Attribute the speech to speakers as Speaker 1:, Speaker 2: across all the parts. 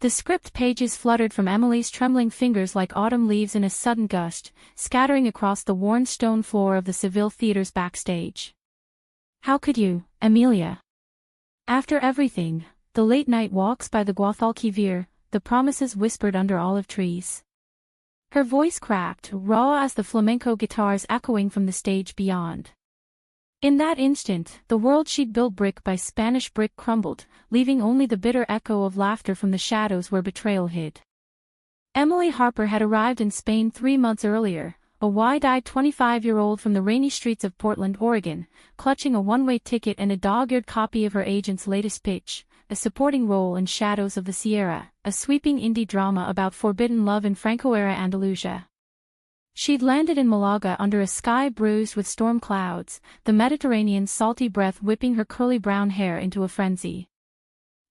Speaker 1: The script pages fluttered from Emily's trembling fingers like autumn leaves in a sudden gust, scattering across the worn stone floor of the Seville Theatre's backstage. How could you, Emilia? After everything, the late-night walks by the Guadalquivir, the promises whispered under olive trees. Her voice cracked, raw as the flamenco guitars echoing from the stage beyond. In that instant, the world she'd built brick by Spanish brick crumbled, leaving only the bitter echo of laughter from the shadows where betrayal hid. Emily Harper had arrived in Spain 3 months earlier, a wide-eyed 25-year-old from the rainy streets of Portland, Oregon, clutching a one-way ticket and a dog-eared copy of her agent's latest pitch, a supporting role in Shadows of the Sierra, a sweeping indie drama about forbidden love in Franco-era Andalusia. She'd landed in Malaga under a sky bruised with storm clouds, the Mediterranean's salty breath whipping her curly brown hair into a frenzy.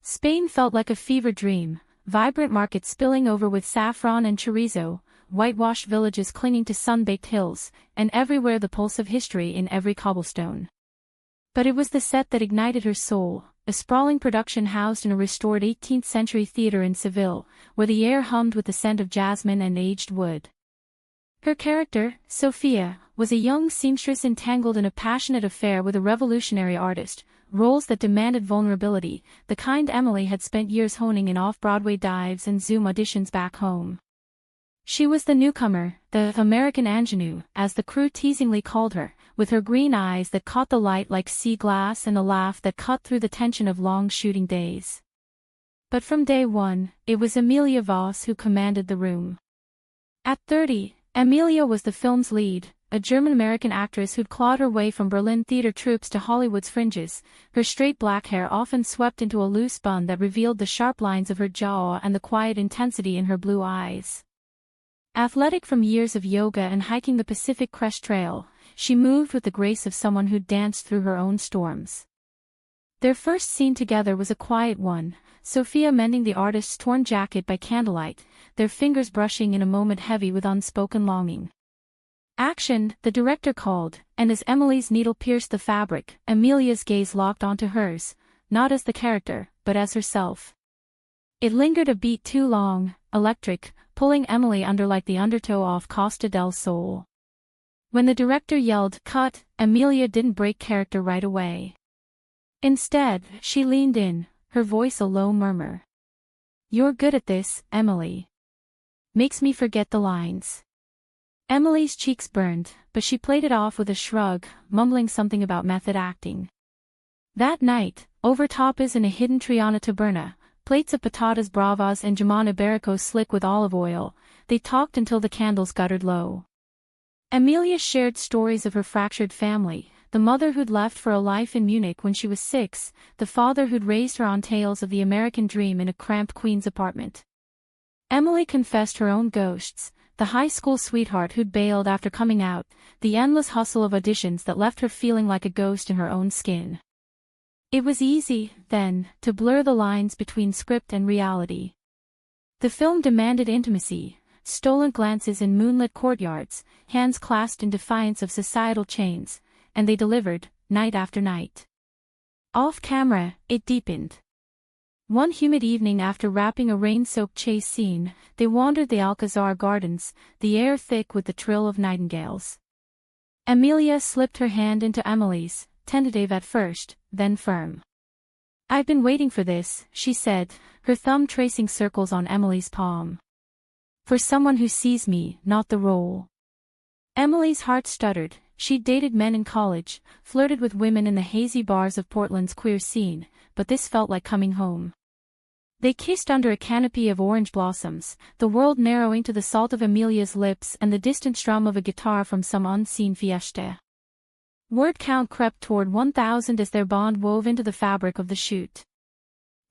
Speaker 1: Spain felt like a fever dream, vibrant markets spilling over with saffron and chorizo, whitewashed villages clinging to sun-baked hills, and everywhere the pulse of history in every cobblestone. But it was the set that ignited her soul, a sprawling production housed in a restored 18th-century theater in Seville, where the air hummed with the scent of jasmine and aged wood. Her character, Sophia, was a young seamstress entangled in a passionate affair with a revolutionary artist, roles that demanded vulnerability, the kind Emily had spent years honing in off-Broadway dives and Zoom auditions back home. She was the newcomer, the American ingenue, as the crew teasingly called her, with her green eyes that caught the light like sea glass and a laugh that cut through the tension of long shooting days. But from day one, it was Emilia Voss who commanded the room. At 30, Emilia was the film's lead, a German-American actress who'd clawed her way from Berlin theater troupes to Hollywood's fringes, her straight black hair often swept into a loose bun that revealed the sharp lines of her jaw and the quiet intensity in her blue eyes. Athletic from years of yoga and hiking the Pacific Crest Trail, she moved with the grace of someone who'd danced through her own storms. Their first scene together was a quiet one, Sophia mending the artist's torn jacket by candlelight, their fingers brushing in a moment heavy with unspoken longing. Action, the director called, and as Emily's needle pierced the fabric, Emilia's gaze locked onto hers, not as the character, but as herself. It lingered a beat too long, electric, pulling Emily under like the undertow off Costa del Sol. When the director yelled, "Cut," Emilia didn't break character right away. Instead, she leaned in, her voice a low murmur. "You're good at this, Emily. Makes me forget the lines." Emily's cheeks burned, but she played it off with a shrug, mumbling something about method acting. That night, over tapas in a hidden Triana taberna, plates of patatas bravas and jamon iberico slick with olive oil, they talked until the candles guttered low. Emilia shared stories of her fractured family, the mother who'd left for a life in Munich when she was 6, the father who'd raised her on tales of the American dream in a cramped Queens apartment. Emily confessed her own ghosts, the high school sweetheart who'd bailed after coming out, the endless hustle of auditions that left her feeling like a ghost in her own skin. It was easy, then, to blur the lines between script and reality. The film demanded intimacy, stolen glances in moonlit courtyards, hands clasped in defiance of societal chains, and they delivered, night after night. Off-camera, it deepened. One humid evening after wrapping a rain-soaked chase scene, they wandered the Alcazar Gardens, the air thick with the trill of nightingales. Emilia slipped her hand into Emily's, tentative at first, then firm. "I've been waiting for this," she said, her thumb tracing circles on Emily's palm. "For someone who sees me, not the role." Emily's heart stuttered. She'd dated men in college, flirted with women in the hazy bars of Portland's queer scene, but this felt like coming home. They kissed under a canopy of orange blossoms, the world narrowing to the salt of Emilia's lips and the distant strum of a guitar from some unseen fiesta. Word count crept toward 1,000 as their bond wove into the fabric of the shoot.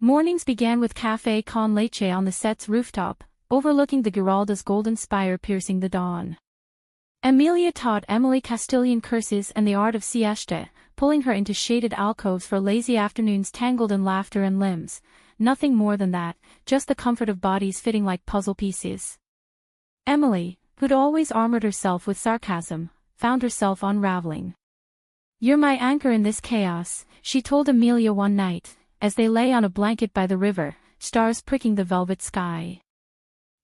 Speaker 1: Mornings began with café con leche on the set's rooftop, overlooking the Giralda's golden spire piercing the dawn. Emilia taught Emily Castilian curses and the art of siesta, pulling her into shaded alcoves for lazy afternoons tangled in laughter and limbs, nothing more than that, just the comfort of bodies fitting like puzzle pieces. Emily, who'd always armored herself with sarcasm, found herself unraveling. "You're my anchor in this chaos," she told Emilia one night, as they lay on a blanket by the river, stars pricking the velvet sky.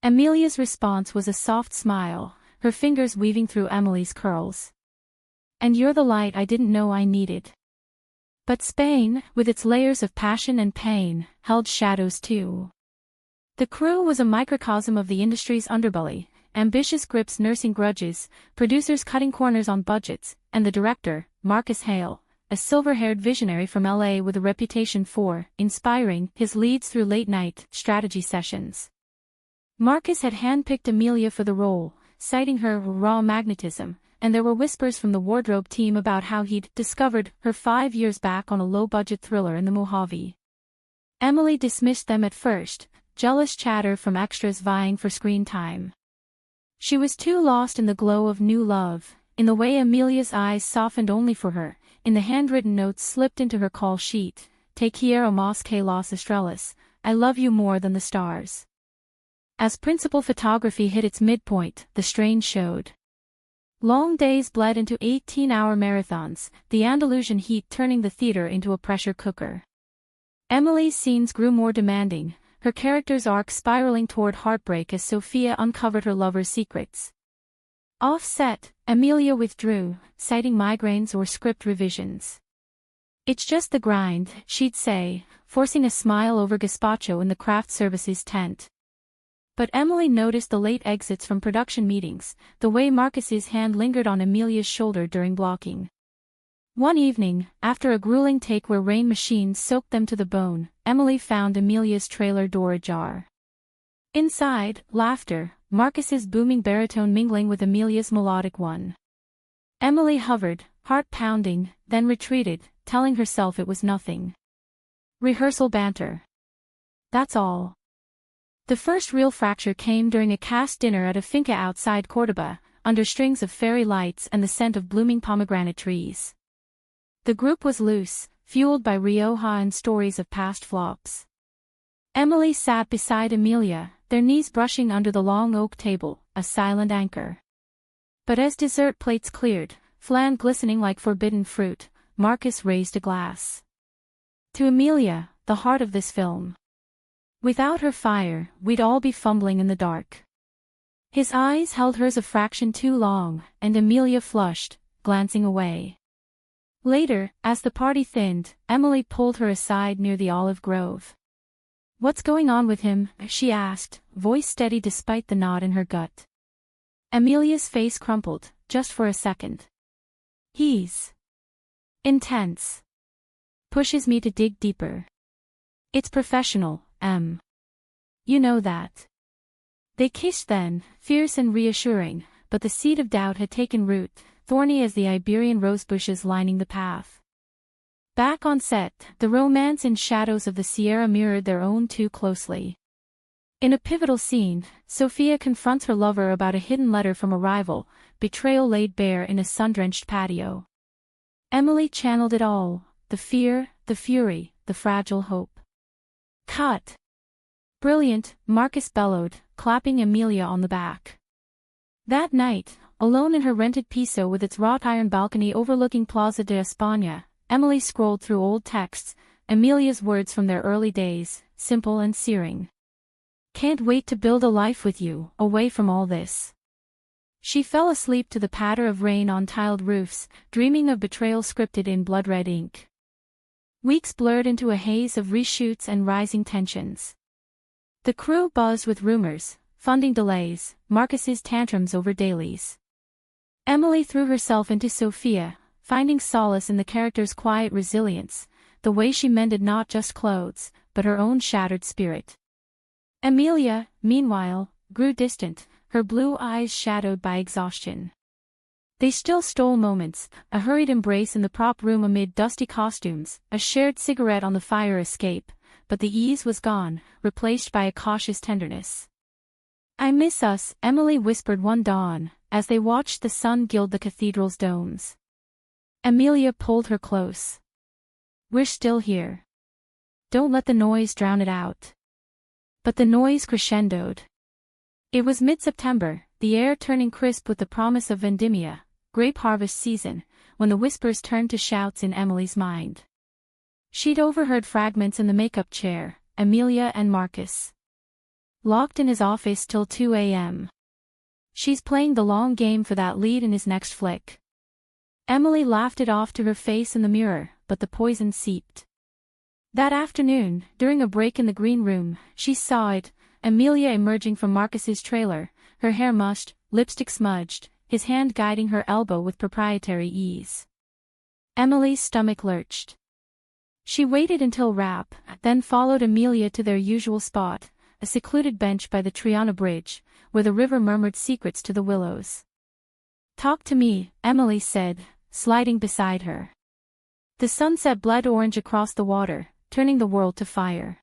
Speaker 1: Amelia's response was a soft smile, her fingers weaving through Emily's curls. And you're the light I didn't know I needed. But Spain, with its layers of passion and pain, held shadows too. The crew was a microcosm of the industry's underbelly, ambitious grips nursing grudges, producers cutting corners on budgets, and the director, Marcus Hale, a silver-haired visionary from LA with a reputation for inspiring his leads through late-night strategy sessions. Marcus had handpicked Amelia for the role, citing her raw magnetism, and there were whispers from the wardrobe team about how he'd discovered her 5 years back on a low-budget thriller in the Mojave. Emily dismissed them at first, jealous chatter from extras vying for screen time. She was too lost in the glow of new love, in the way Amelia's eyes softened only for her, in the handwritten notes slipped into her call sheet, "Te quiero más que las estrellas, I love you more than the stars." As principal photography hit its midpoint, the strain showed. Long days bled into 18-hour marathons, the Andalusian heat turning the theater into a pressure cooker. Emily's scenes grew more demanding, her character's arc spiraling toward heartbreak as Sophia uncovered her lover's secrets. Off-set, Amelia withdrew, citing migraines or script revisions. "It's just the grind," she'd say, forcing a smile over gazpacho in the craft services tent. But Emily noticed the late exits from production meetings, the way Marcus's hand lingered on Amelia's shoulder during blocking. One evening, after a grueling take where rain machines soaked them to the bone, Emily found Amelia's trailer door ajar. Inside, laughter, Marcus's booming baritone mingling with Amelia's melodic one. Emily hovered, heart pounding, then retreated, telling herself it was nothing. Rehearsal banter. That's all. The first real fracture came during a cast dinner at a finca outside Córdoba, under strings of fairy lights and the scent of blooming pomegranate trees. The group was loose, fueled by Rioja and stories of past flops. Emily sat beside Amelia, their knees brushing under the long oak table, a silent anchor. But as dessert plates cleared, flan glistening like forbidden fruit, Marcus raised a glass. To Amelia, the heart of this film. Without her fire, we'd all be fumbling in the dark. His eyes held hers a fraction too long, and Amelia flushed, glancing away. Later, as the party thinned, Emily pulled her aside near the olive grove. "What's going on with him?" she asked, voice steady despite the knot in her gut. Amelia's face crumpled, just for a second. "He's intense. Pushes me to dig deeper. It's professional, Em. You know that." They kissed then, fierce and reassuring, but the seed of doubt had taken root, thorny as the Iberian rosebushes lining the path. Back on set, the romance and shadows of the Sierra mirrored their own too closely. In a pivotal scene, Sophia confronts her lover about a hidden letter from a rival, betrayal laid bare in a sun-drenched patio. Emily channeled it all, the fear, the fury, the fragile hope. "Cut!" "Brilliant," Marcus bellowed, clapping Amelia on the back. That night, alone in her rented piso with its wrought iron balcony overlooking Plaza de España, Emily scrolled through old texts, Amelia's words from their early days, simple and searing. "Can't wait to build a life with you, away from all this." She fell asleep to the patter of rain on tiled roofs, dreaming of betrayal scripted in blood-red ink. Weeks blurred into a haze of reshoots and rising tensions. The crew buzzed with rumors, funding delays, Marcus's tantrums over dailies. Emily threw herself into Sophia, finding solace in the character's quiet resilience, the way she mended not just clothes, but her own shattered spirit. Amelia, meanwhile, grew distant, her blue eyes shadowed by exhaustion. They still stole moments, a hurried embrace in the prop room amid dusty costumes, a shared cigarette on the fire escape, but the ease was gone, replaced by a cautious tenderness. "I miss us," Emily whispered one dawn, as they watched the sun gild the cathedral's domes. Amelia pulled her close. "We're still here. Don't let the noise drown it out." But the noise crescendoed. It was mid-September, the air turning crisp with the promise of vendimia, grape harvest season, when the whispers turned to shouts in Emily's mind. She'd overheard fragments in the makeup chair, Amelia and Marcus. Locked in his office till 2 a.m. She's playing the long game for that lead in his next flick. Emily laughed it off to her face in the mirror, but the poison seeped. That afternoon, during a break in the green room, she saw it, Amelia emerging from Marcus's trailer, her hair mushed, lipstick smudged, his hand guiding her elbow with proprietary ease. Emily's stomach lurched. She waited until wrap, then followed Amelia to their usual spot, a secluded bench by the Triana Bridge, where the river murmured secrets to the willows. "Talk to me," Emily said, sliding beside her. The sunset bled orange across the water, turning the world to fire.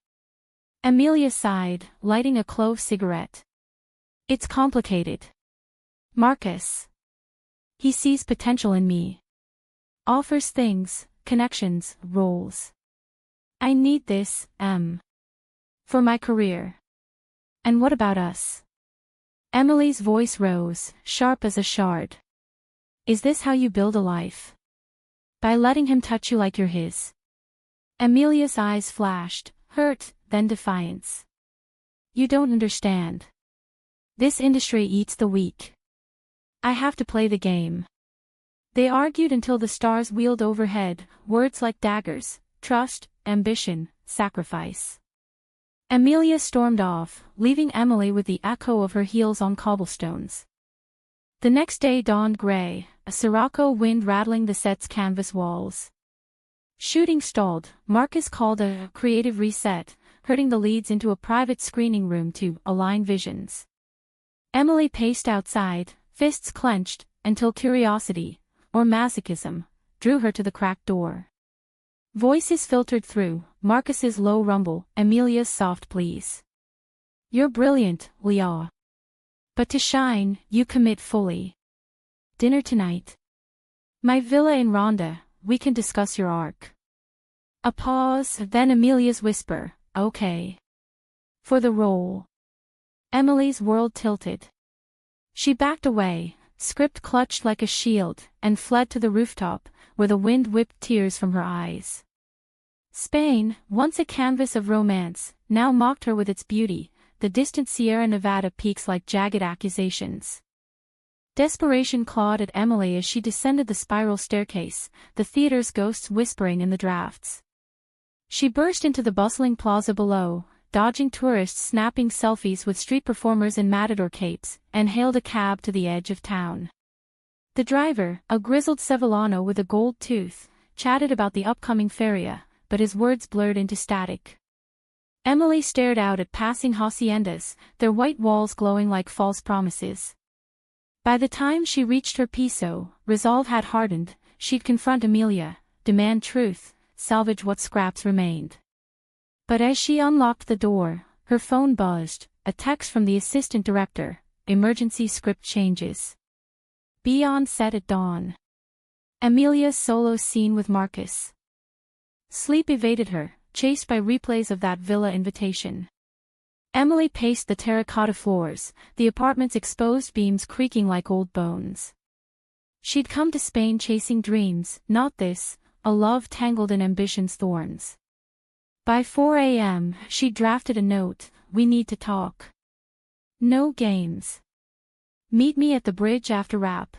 Speaker 1: Amelia sighed, lighting a clove cigarette. "It's complicated. Marcus. He sees potential in me. Offers things, connections, roles. I need this, for my career. And what about us?" Emily's voice rose, sharp as a shard. "Is this how you build a life? By letting him touch you like you're his?" Amelia's eyes flashed, hurt, then defiance. "You don't understand. This industry eats the weak. I have to play the game." They argued until the stars wheeled overhead, words like daggers: trust, ambition, sacrifice. Amelia stormed off, leaving Emily with the echo of her heels on cobblestones. The next day dawned gray, a sirocco wind rattling the set's canvas walls. Shooting stalled, Marcus called a creative reset, herding the leads into a private screening room to align visions. Emily paced outside, fists clenched, until curiosity, or masochism, drew her to the cracked door. Voices filtered through, Marcus's low rumble, Amelia's soft pleas. "You're brilliant, Leah. But to shine, you commit fully. Dinner tonight. My villa in Rhonda, we can discuss your arc." A pause, then Amelia's whisper, "Okay. For the role." Emily's world tilted. She backed away, script clutched like a shield, and fled to the rooftop, where the wind whipped tears from her eyes. Spain, once a canvas of romance, now mocked her with its beauty, the distant Sierra Nevada peaks like jagged accusations. Desperation clawed at Emily as she descended the spiral staircase, the theater's ghosts whispering in the drafts. She burst into the bustling plaza below, dodging tourists snapping selfies with street performers in matador capes, and hailed a cab to the edge of town. The driver, a grizzled Sevillano with a gold tooth, chatted about the upcoming feria, but his words blurred into static. Emily stared out at passing haciendas, their white walls glowing like false promises. By the time she reached her piso, resolve had hardened, she'd confront Amelia, demand truth, salvage what scraps remained. But as she unlocked the door, her phone buzzed, a text from the assistant director: "Emergency script changes. Be on set at dawn." Amelia's solo scene with Marcus. Sleep evaded her, chased by replays of that villa invitation. Emily paced the terracotta floors, the apartment's exposed beams creaking like old bones. She'd come to Spain chasing dreams, not this, a love tangled in ambition's thorns. By 4 a.m., she drafted a note: "We need to talk. No games. Meet me at the bridge after wrap."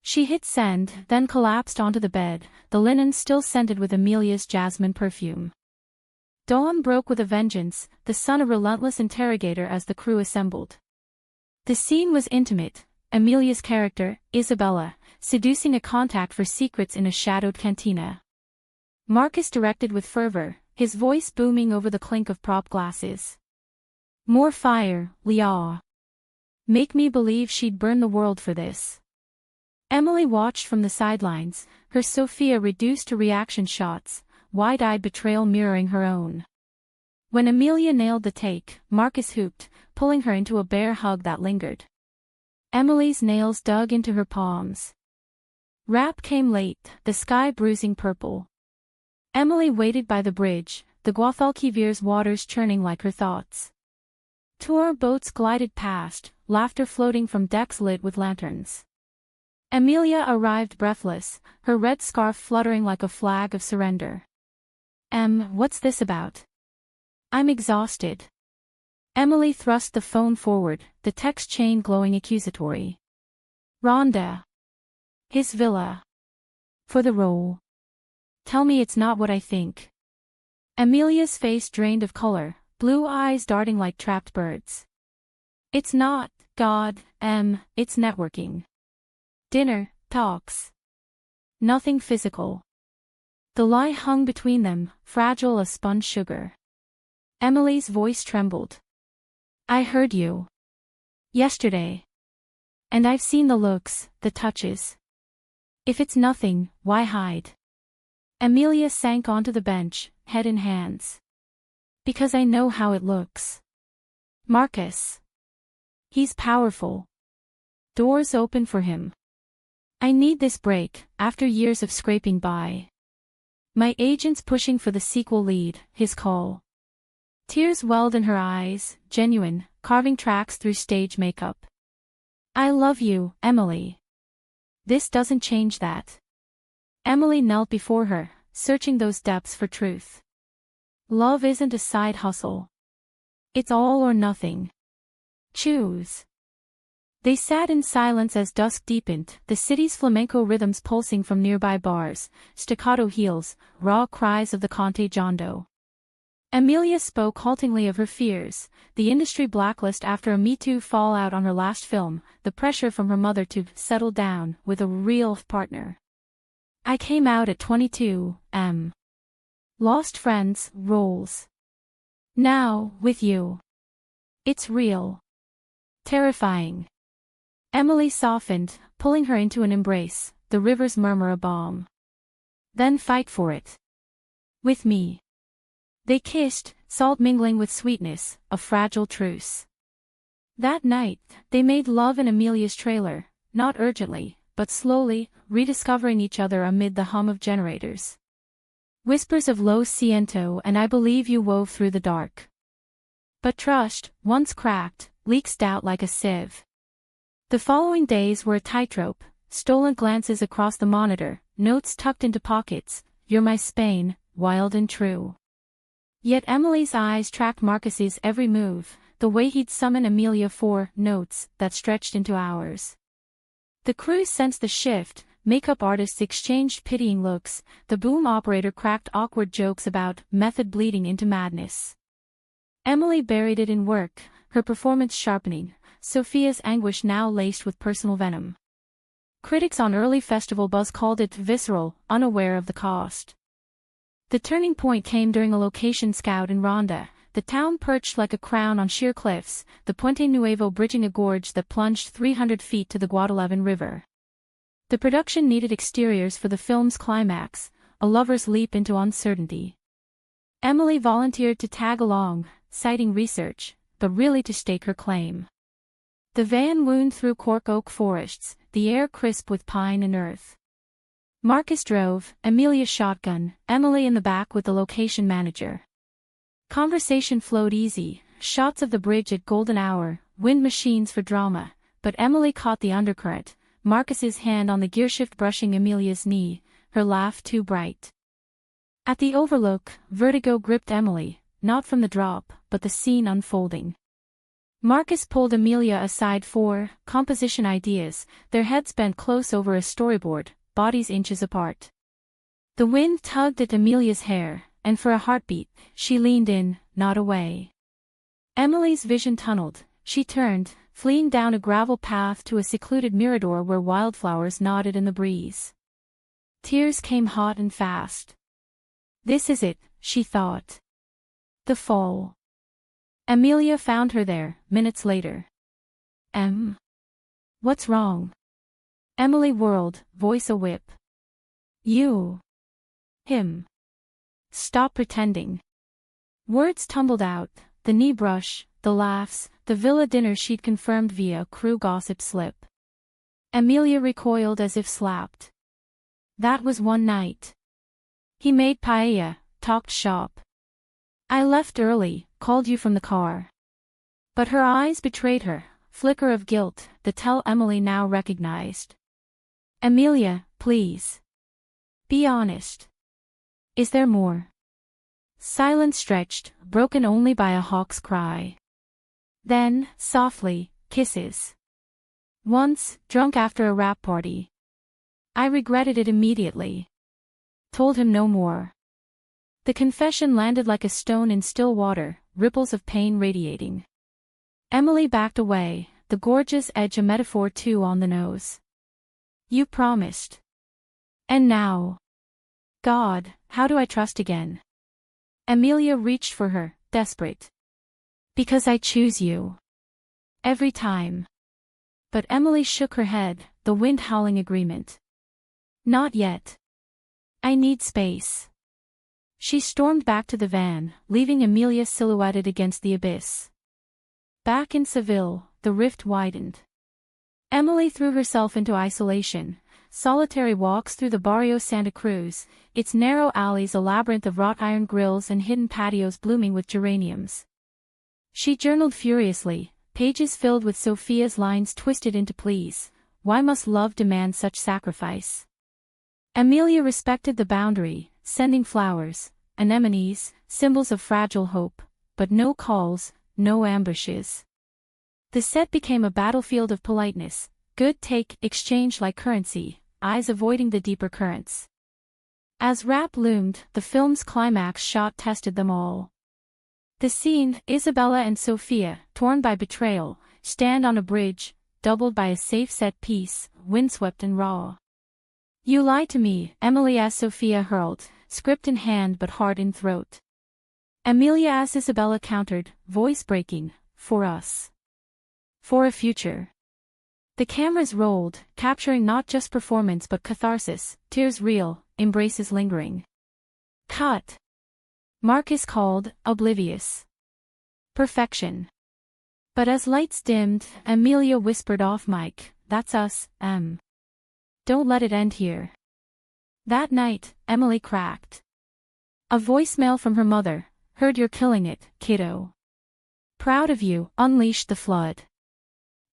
Speaker 1: She hit send, then collapsed onto the bed, the linen still scented with Amelia's jasmine perfume. Dawn broke with a vengeance, the sun a relentless interrogator as the crew assembled. The scene was intimate, Amelia's character, Isabella, seducing a contact for secrets in a shadowed cantina. Marcus directed with fervor, his voice booming over the clink of prop glasses. "More fire, Leah. Make me believe she'd burn the world for this." Emily watched from the sidelines, her Sophia reduced to reaction shots, wide-eyed betrayal mirroring her own. When Amelia nailed the take, Marcus hooped, pulling her into a bear hug that lingered. Emily's nails dug into her palms. Wrap came late, the sky bruising purple. Emily waited by the bridge, the Guadalquivir's waters churning like her thoughts. Tour boats glided past, laughter floating from decks lit with lanterns. Amelia arrived breathless, her red scarf fluttering like a flag of surrender. What's this about?" I'm exhausted. Emily thrust the phone forward, the text chain glowing accusatory. Rhonda. His villa. For the role. Tell me it's not what I think. Amelia's face drained of color, blue eyes darting like trapped birds. It's not, God, it's networking. Dinner, talks. Nothing physical. The lie hung between them, fragile as spun sugar. Emily's voice trembled. I heard you. Yesterday. And I've seen the looks, the touches. If it's nothing, why hide? Amelia sank onto the bench, head in hands. Because I know how it looks. Marcus. He's powerful. Doors open for him. I need this break, after years of scraping by. My agent's pushing for the sequel lead, his call. Tears welled in her eyes, genuine, carving tracks through stage makeup. I love you, Emily. This doesn't change that. Emily knelt before her, searching those depths for truth. Love isn't a side hustle. It's all or nothing. Choose. They sat in silence as dusk deepened, the city's flamenco rhythms pulsing from nearby bars, staccato heels, raw cries of the Conte Jondo. Amelia spoke haltingly of her fears, the industry blacklist after a Me Too fallout on her last film, the pressure from her mother to settle down with a real partner. I came out at 22, Lost friends, roles. Now, with you. It's real. Terrifying. Emily softened, pulling her into an embrace, the river's murmur a balm. Then fight for it. With me. They kissed, salt mingling with sweetness, a fragile truce. That night, they made love in Amelia's trailer, not urgently, but slowly, rediscovering each other amid the hum of generators. Whispers of Lo Siento and I Believe You wove through the dark. But trust, once cracked, leaks out like a sieve. The following days were a tightrope, stolen glances across the monitor, notes tucked into pockets, you're my Spain, wild and true. Yet Emily's eyes tracked Marcus's every move, the way he'd summon Amelia for notes that stretched into hours. The crew sensed the shift, makeup artists exchanged pitying looks, the boom operator cracked awkward jokes about method bleeding into madness. Emily buried it in work, her performance sharpening, Sophia's anguish now laced with personal venom. Critics on early festival buzz called it visceral, unaware of the cost. The turning point came during a location scout in Ronda, the town perched like a crown on sheer cliffs, the Puente Nuevo bridging a gorge that plunged 300 feet to the Guadalajara River. The production needed exteriors for the film's climax, a lover's leap into uncertainty. Emily volunteered to tag along, citing research, but really to stake her claim. The van wound through cork oak forests, the air crisp with pine and earth. Marcus drove, Amelia shotgun, Emily in the back with the location manager. Conversation flowed easy, shots of the bridge at golden hour, wind machines for drama, but Emily caught the undercurrent, Marcus's hand on the gearshift brushing Amelia's knee, her laugh too bright. At the overlook, vertigo gripped Emily, not from the drop, but the scene unfolding. Marcus pulled Amelia aside for composition ideas, their heads bent close over a storyboard, bodies inches apart. The wind tugged at Amelia's hair, and for a heartbeat, she leaned in, not away. Emily's vision tunneled, she turned, fleeing down a gravel path to a secluded mirador where wildflowers nodded in the breeze. Tears came hot and fast. This is it, she thought. The fall. Amelia found her there, minutes later. What's wrong? Emily whirled, voice a whip. You. Him. Stop pretending. Words tumbled out, the knee brush, the laughs, the villa dinner she'd confirmed via crew gossip slip. Amelia recoiled as if slapped. That was one night. He made paella, talked shop. I left early, called you from the car. But her eyes betrayed her, flicker of guilt, the tell Emily now recognized. Amelia, please. Be honest. Is there more? Silence stretched, broken only by a hawk's cry. Then, softly, kisses. Once, drunk after a rap party. I regretted it immediately. Told him no more. The confession landed like a stone in still water, ripples of pain radiating. Emily backed away, the gorgeous edge a metaphor too on the nose. You promised. And now? God, how do I trust again? Amelia reached for her, desperate. Because I choose you. Every time. But Emily shook her head, the wind howling agreement. Not yet. I need space. She stormed back to the van, leaving Amelia silhouetted against the abyss. Back in Seville, the rift widened. Emily threw herself into isolation, solitary walks through the Barrio Santa Cruz, its narrow alleys a labyrinth of wrought iron grills and hidden patios blooming with geraniums. She journaled furiously, pages filled with Sophia's lines twisted into pleas. Why must love demand such sacrifice? Amelia respected the boundary, sending flowers, anemones, symbols of fragile hope, but no calls, no ambushes. The set became a battlefield of politeness, good take, exchange like currency, eyes avoiding the deeper currents. As rap loomed, the film's climax shot tested them all. The scene, Isabella and Sophia, torn by betrayal, stand on a bridge, doubled by a safe set piece, windswept and raw. You lie to me, Emily as Sophia hurled, script in hand but heart in throat. Amelia as Isabella countered, voice breaking, for us. For a future. The cameras rolled, capturing not just performance but catharsis, tears real, embraces lingering. Cut. Marcus called, oblivious. Perfection. But as lights dimmed, Amelia whispered off mic, that's us, Em. Don't let it end here. That night, Emily cracked. A voicemail from her mother, heard you're killing it, kiddo. Proud of you, unleashed the flood.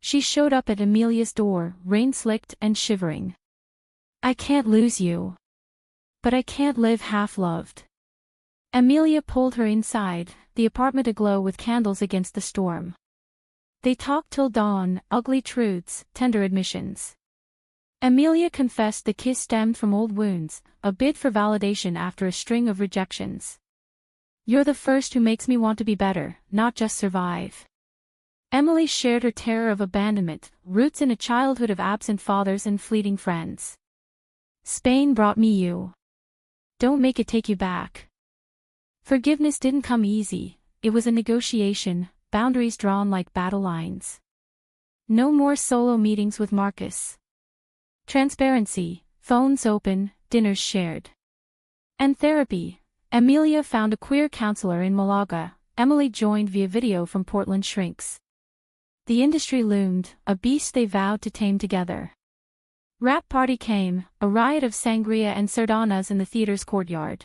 Speaker 1: She showed up at Amelia's door, rain-slicked and shivering. I can't lose you. But I can't live half-loved. Amelia pulled her inside, the apartment aglow with candles against the storm. They talked till dawn, ugly truths, tender admissions. Amelia confessed the kiss stemmed from old wounds, a bid for validation after a string of rejections. You're the first who makes me want to be better, not just survive. Emily shared her terror of abandonment, roots in a childhood of absent fathers and fleeting friends. Spain brought me you. Don't make it take you back. Forgiveness didn't come easy, it was a negotiation, boundaries drawn like battle lines. No more solo meetings with Marcus. Transparency, phones open, dinners shared. And therapy. Amelia found a queer counselor in Malaga, Emily joined via video from Portland shrinks. The industry loomed, a beast they vowed to tame together. Rap party came, a riot of sangria and sardanas in the theater's courtyard.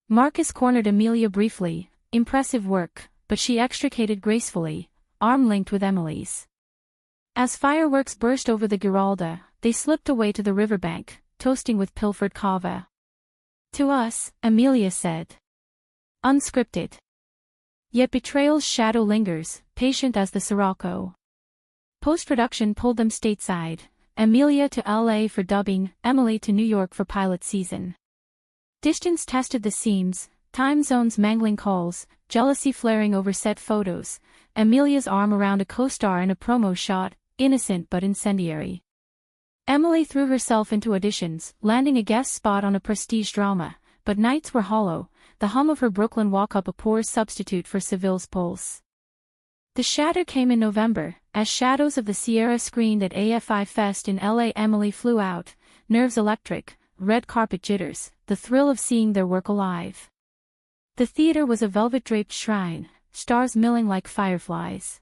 Speaker 1: Marcus cornered Amelia briefly, impressive work, but she extricated gracefully, arm linked with Emily's. As fireworks burst over the Giralda, they slipped away to the riverbank, toasting with pilfered cava. To us, Amelia said. Unscripted. Yet betrayal's shadow lingers, patient as the Sirocco. Post-production pulled them stateside, Amelia to LA for dubbing, Emily to New York for pilot season. Distance tested the seams, time zones mangling calls, jealousy flaring over set photos, Amelia's arm around a co-star in a promo shot, innocent but incendiary. Emily threw herself into auditions, landing a guest spot on a prestige drama, but nights were hollow, the hum of her Brooklyn walk-up a poor substitute for Seville's pulse. The shatter came in November, as Shadows of the Sierra screened at AFI Fest in LA. Emily flew out, nerves electric, red carpet jitters, the thrill of seeing their work alive. The theater was a velvet-draped shrine, stars milling like fireflies.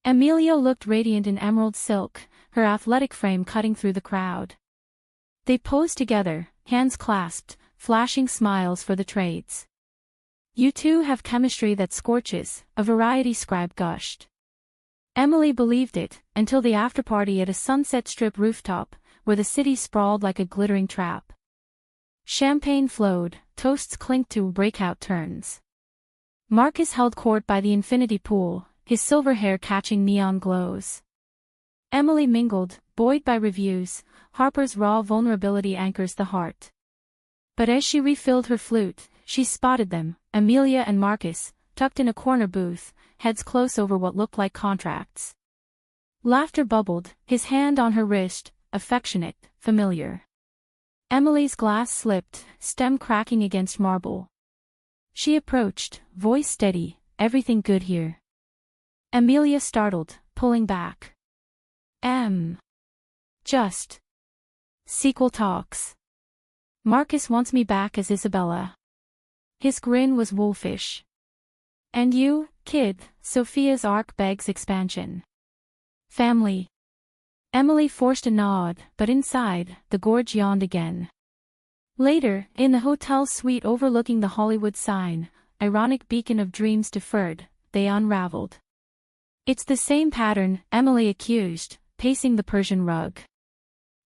Speaker 1: Amelia looked radiant in emerald silk, her athletic frame cutting through the crowd. They posed together, hands clasped, flashing smiles for the trades. You two have chemistry that scorches, a variety scribe gushed. Emily believed it, until the afterparty at a Sunset Strip rooftop, where the city sprawled like a glittering trap. Champagne flowed, toasts clinked to breakout turns. Marcus held court by the infinity pool, his silver hair catching neon glows. Emily mingled, buoyed by reviews. Harper's raw vulnerability anchors the heart. But as she refilled her flute, she spotted them, Amelia and Marcus, tucked in a corner booth, heads close over what looked like contracts. Laughter bubbled, his hand on her wrist, affectionate, familiar. Emily's glass slipped, stem cracking against marble. She approached, voice steady, everything good here. Amelia startled, pulling back. Just. Sequel talks. Marcus wants me back as Isabella. His grin was wolfish. And you, kid, Sophia's arc begs expansion. Family. Emily forced a nod, but inside, the gorge yawned again. Later, in the hotel suite overlooking the Hollywood sign, ironic beacon of dreams deferred, they unraveled. It's the same pattern, Emily accused, pacing the Persian rug.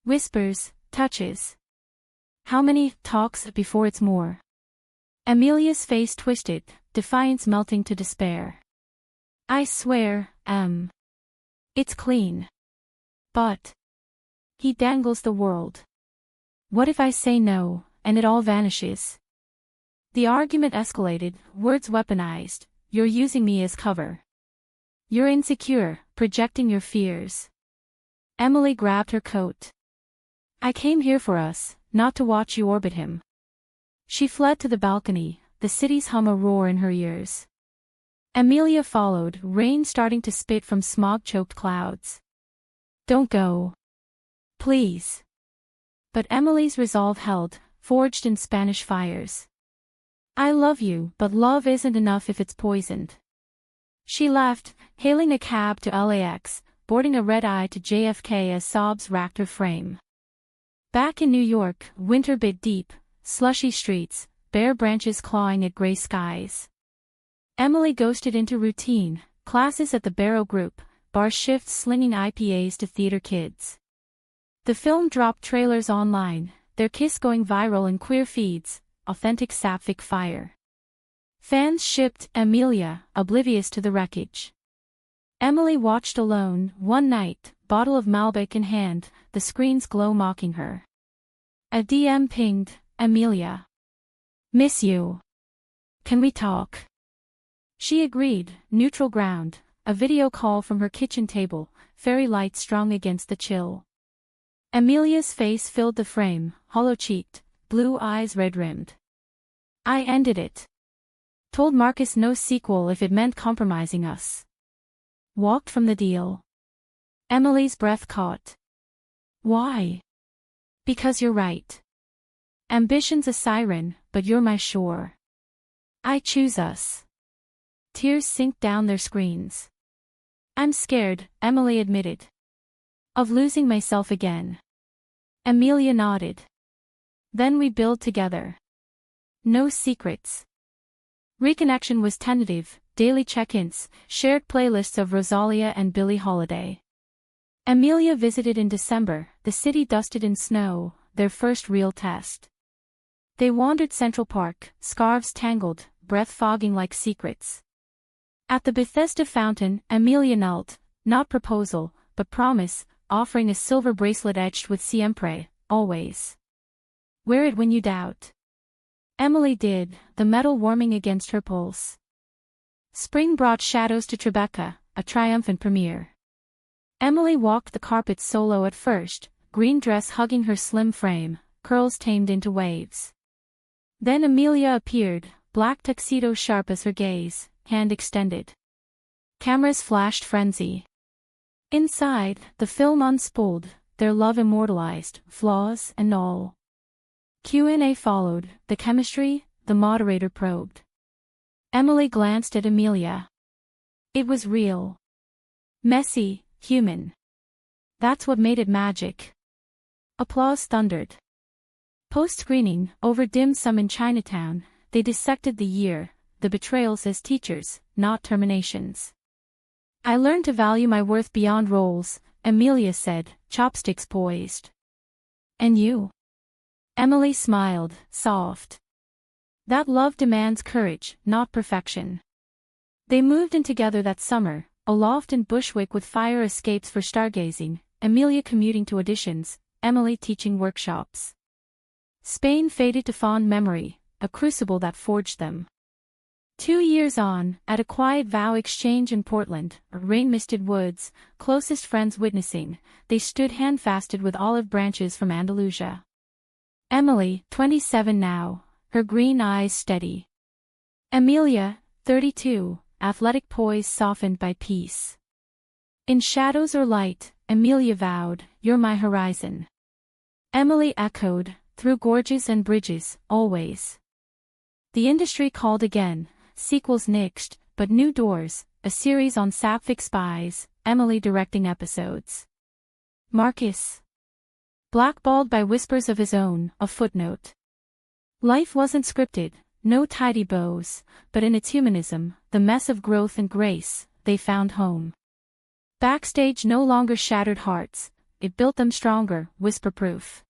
Speaker 1: Whispers, touches. How many talks before it's more? Amelia's face twisted, defiance melting to despair. I swear, it's clean. But he dangles the world. What if I say no, and it all vanishes? The argument escalated, words weaponized. You're using me as cover. You're insecure, projecting your fears. Emily grabbed her coat. I came here for us, not to watch you orbit him. She fled to the balcony, the city's hum a roar in her ears. Amelia followed, rain starting to spit from smog-choked clouds. Don't go. Please. But Emily's resolve held, forged in Spanish fires. I love you, but love isn't enough if it's poisoned. She laughed, hailing a cab to LAX, boarding a red-eye to JFK as sobs racked her frame. Back in New York, winter bit deep, slushy streets, bare branches clawing at gray skies. Emily ghosted into routine, classes at the Barrow Group, bar shifts slinging IPAs to theater kids. The film dropped trailers online, their kiss going viral in queer feeds, authentic sapphic fire. Fans shipped Amelia, oblivious to the wreckage. Emily watched alone, one night, bottle of Malbec in hand, the screen's glow mocking her. A DM pinged, Amelia. Miss you. Can we talk? She agreed, neutral ground, a video call from her kitchen table, fairy light strung against the chill. Amelia's face filled the frame, hollow-cheeked, blue eyes red-rimmed. I ended it. Told Marcus no sequel if it meant compromising us. Walked from the deal. Emily's breath caught. Why? Because you're right. Ambition's a siren, but you're my shore. I choose us. Tears sink down their screens. I'm scared, Emily admitted. Of losing myself again. Amelia nodded. Then we build together. No secrets. Reconnection was tentative, daily check-ins, shared playlists of Rosalia and Billie Holiday. Amelia visited in December, the city dusted in snow, their first real test. They wandered Central Park, scarves tangled, breath fogging like secrets. At the Bethesda fountain, Amelia knelt, not proposal, but promise, offering a silver bracelet etched with Siempre, always. Wear it when you doubt. Emily did, the metal warming against her pulse. Spring brought shadows to Tribeca, a triumphant premiere. Emily walked the carpet solo at first, green dress hugging her slim frame, curls tamed into waves. Then Amelia appeared, black tuxedo sharp as her gaze, hand extended. Cameras flashed frenzy. Inside, the film unspooled, their love immortalized, flaws and all. Q&A followed, the chemistry, the moderator probed. Emily glanced at Amelia. It was real. Messy, human. That's what made it magic. Applause thundered. Post-screening, over dim sum in Chinatown, they dissected the year, the betrayals as teachers, not terminations. I learned to value my worth beyond roles, Amelia said, chopsticks poised. And you? Emily smiled, soft. That love demands courage, not perfection. They moved in together that summer, a loft in Bushwick with fire escapes for stargazing, Amelia commuting to auditions, Emily teaching workshops. Spain faded to fond memory, a crucible that forged them. 2 years on, at a quiet vow exchange in Portland, rain-misted woods, closest friends witnessing, they stood hand-fasted with olive branches from Andalusia. Emily, 27 now, her green eyes steady. Amelia, 32, athletic poise softened by peace. In shadows or light, Amelia vowed, "You're my horizon." Emily echoed, "Through gorges and bridges, always." The industry called again, sequels nixed, but new doors, a series on sapphic spies, Emily directing episodes. Marcus. Blackballed by whispers of his own, a footnote. Life wasn't scripted, no tidy bows, but in its humanism, the mess of growth and grace, they found home. Backstage no longer shattered hearts, it built them stronger, whisper-proof.